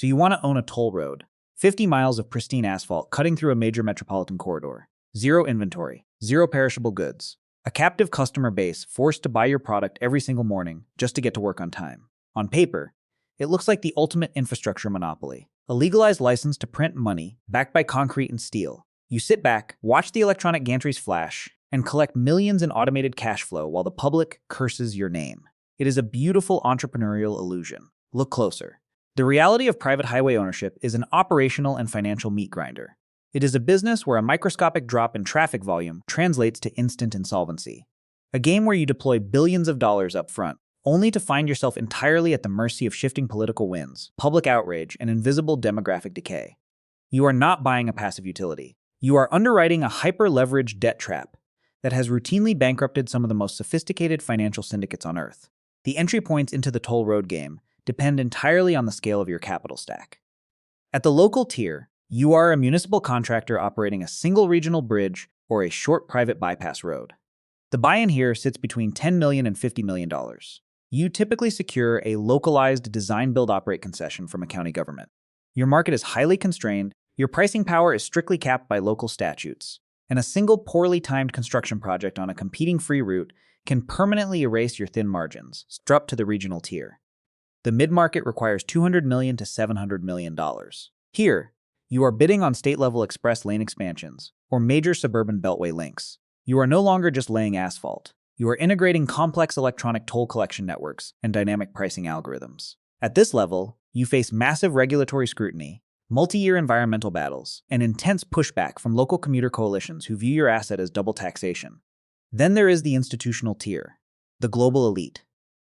So you want to own a toll road. 50 miles of pristine asphalt cutting through a major metropolitan corridor. Zero inventory. Zero perishable goods. A captive customer base forced to buy your product every single morning just to get to work on time. On paper, it looks like the ultimate infrastructure monopoly. A legalized license to print money, backed by concrete and steel. You sit back, watch the electronic gantries flash, and collect millions in automated cash flow while the public curses your name. It is a beautiful entrepreneurial illusion. Look closer. The reality of private highway ownership is an operational and financial meat grinder. It is a business where a microscopic drop in traffic volume translates to instant insolvency. A game where you deploy billions of dollars up front, only to find yourself entirely at the mercy of shifting political winds, public outrage, and invisible demographic decay. You are not buying a passive utility. You are underwriting a hyper-leveraged debt trap that has routinely bankrupted some of the most sophisticated financial syndicates on Earth. The entry points into the toll road game depend entirely on the scale of your capital stack. At the local tier, you are a municipal contractor operating a single regional bridge or a short private bypass road. The buy-in here sits between $10 million and $50 million. You typically secure a localized design-build-operate concession from a county government. Your market is highly constrained, your pricing power is strictly capped by local statutes, and a single poorly timed construction project on a competing free route can permanently erase your thin margins, straight to the regional tier. The mid-market requires $200 million to $700 million. Here, you are bidding on state-level express lane expansions or major suburban beltway links. You are no longer just laying asphalt. You are integrating complex electronic toll collection networks and dynamic pricing algorithms. At this level, you face massive regulatory scrutiny, multi-year environmental battles, and intense pushback from local commuter coalitions who view your asset as double taxation. Then there is the institutional tier, the global elite.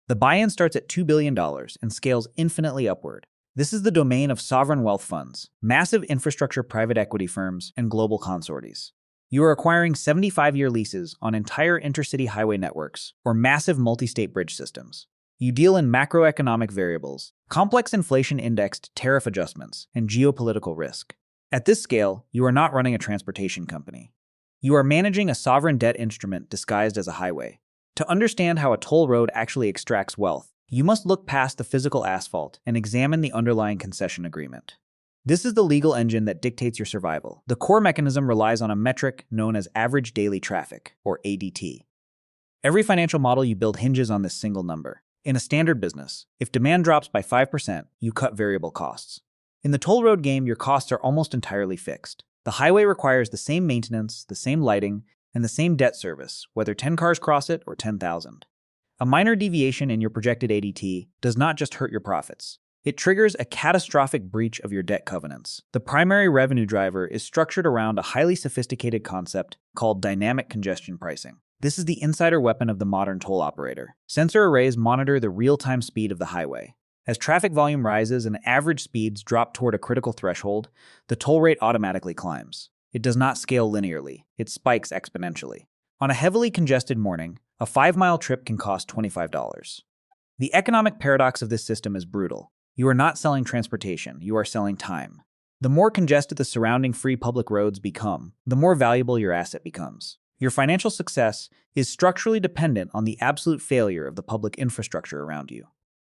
The buy-in starts at $2 billion and scales infinitely upward. This is the domain of sovereign wealth funds, massive infrastructure private equity firms, and global consorties. You are acquiring 75-year leases on entire intercity highway networks or massive multi-state bridge systems. You deal in macroeconomic variables, complex inflation-indexed tariff adjustments, and geopolitical risk. At this scale, you are not running a transportation company. You are managing a sovereign debt instrument disguised as a highway. To understand how a toll road actually extracts wealth, you must look past the physical asphalt and examine the underlying concession agreement. This is the legal engine that dictates your survival. The core mechanism relies on a metric known as average daily traffic, or ADT. Every financial model you build hinges on this single number. In a standard business, if demand drops by 5%, you cut variable costs. In the toll road game, your costs are almost entirely fixed. The highway requires the same maintenance, the same lighting, and the same debt service, whether 10 cars cross it or 10,000. A minor deviation in your projected ADT does not just hurt your profits. It triggers a catastrophic breach of your debt covenants. The primary revenue driver is structured around a highly sophisticated concept called dynamic congestion pricing. This is the insider weapon of the modern toll operator. Sensor arrays monitor the real-time speed of the highway. As traffic volume rises and average speeds drop toward a critical threshold, the toll rate automatically climbs. It does not scale linearly. It spikes exponentially. On a heavily congested morning, a 5-mile trip can cost $25. The economic paradox of this system is brutal. You are not selling transportation, you are selling time. The more congested the surrounding free public roads become, the more valuable your asset becomes. Your financial success is structurally dependent on the absolute failure of the public infrastructure around you.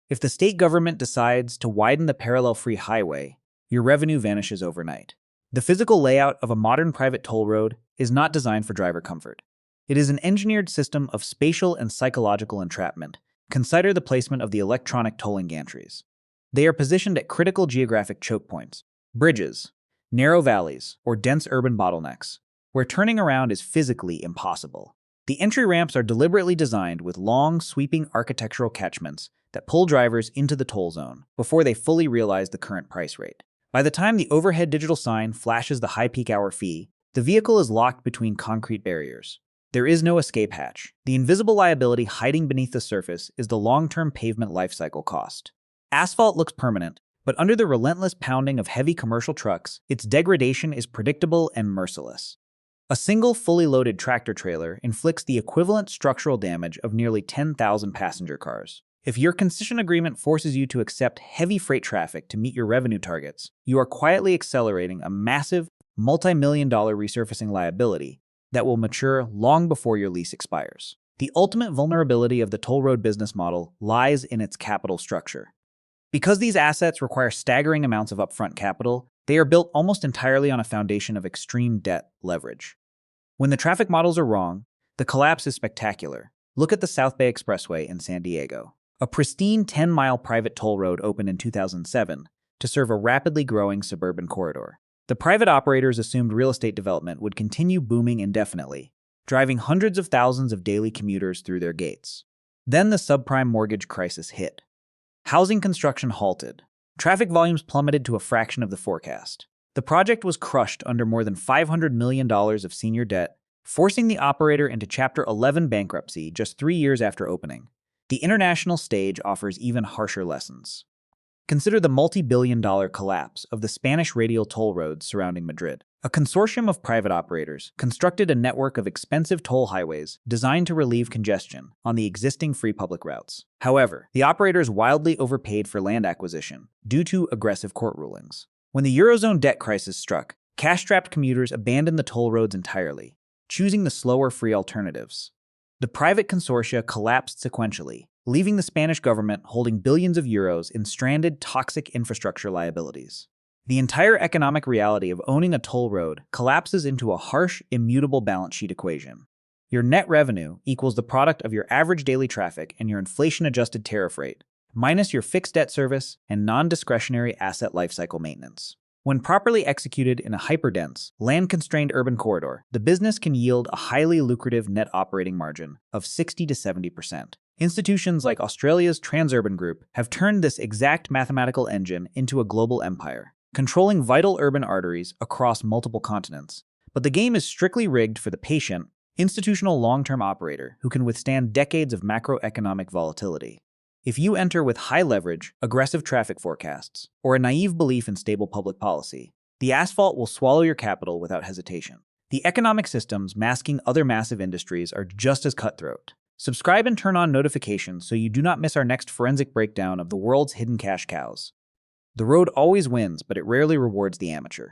If the state government decides to widen the parallel free highway, your revenue vanishes overnight. The physical layout of a modern private toll road is not designed for driver comfort. It is an engineered system of spatial and psychological entrapment. Consider the placement of the electronic tolling gantries. They are positioned at critical geographic choke points, bridges, narrow valleys, or dense urban bottlenecks, where turning around is physically impossible. The entry ramps are deliberately designed with long, sweeping architectural catchments that pull drivers into the toll zone before they fully realize the current price rate. By the time the overhead digital sign flashes the high peak hour fee, the vehicle is locked between concrete barriers. There is no escape hatch. The invisible liability hiding beneath the surface is the long-term pavement lifecycle cost. Asphalt looks permanent, but under the relentless pounding of heavy commercial trucks, its degradation is predictable and merciless. A single fully loaded tractor trailer inflicts the equivalent structural damage of nearly 10,000 passenger cars. If your concession agreement forces you to accept heavy freight traffic to meet your revenue targets, you are quietly accelerating a massive, multi-million-dollar resurfacing liability that will mature long before your lease expires. The ultimate vulnerability of the toll road business model lies in its capital structure. Because these assets require staggering amounts of upfront capital, they are built almost entirely on a foundation of extreme debt leverage. When the traffic models are wrong, the collapse is spectacular. Look at the South Bay Expressway in San Diego. A pristine 10-mile private toll road opened in 2007 to serve a rapidly growing suburban corridor. The private operators assumed real estate development would continue booming indefinitely, driving hundreds of thousands of daily commuters through their gates. Then the subprime mortgage crisis hit. Housing construction halted. Traffic volumes plummeted to a fraction of the forecast. The project was crushed under more than $500 million of senior debt, forcing the operator into Chapter 11 bankruptcy just 3 years after opening. The international stage offers even harsher lessons. Consider the multi-billion-dollar collapse of the Spanish radial toll roads surrounding Madrid. A consortium of private operators constructed a network of expensive toll highways designed to relieve congestion on the existing free public routes. However, the operators wildly overpaid for land acquisition due to aggressive court rulings. When the Eurozone debt crisis struck, cash-strapped commuters abandoned the toll roads entirely, choosing the slower free alternatives. The private consortia collapsed sequentially, leaving the Spanish government holding billions of euros in stranded, toxic infrastructure liabilities. The entire economic reality of owning a toll road collapses into a harsh, immutable balance sheet equation. Your net revenue equals the product of your average daily traffic and your inflation-adjusted tariff rate, minus your fixed debt service and non-discretionary asset lifecycle maintenance. When properly executed in a hyperdense, land-constrained urban corridor, the business can yield a highly lucrative net operating margin of 60 to 70%. Institutions like Australia's Transurban Group have turned this exact mathematical engine into a global empire, controlling vital urban arteries across multiple continents. But the game is strictly rigged for the patient, institutional long-term operator who can withstand decades of macroeconomic volatility. If you enter with high leverage, aggressive traffic forecasts, or a naive belief in stable public policy, the asphalt will swallow your capital without hesitation. The economic systems masking other massive industries are just as cutthroat. Subscribe and turn on notifications so you do not miss our next forensic breakdown of the world's hidden cash cows. The road always wins, but it rarely rewards the amateur.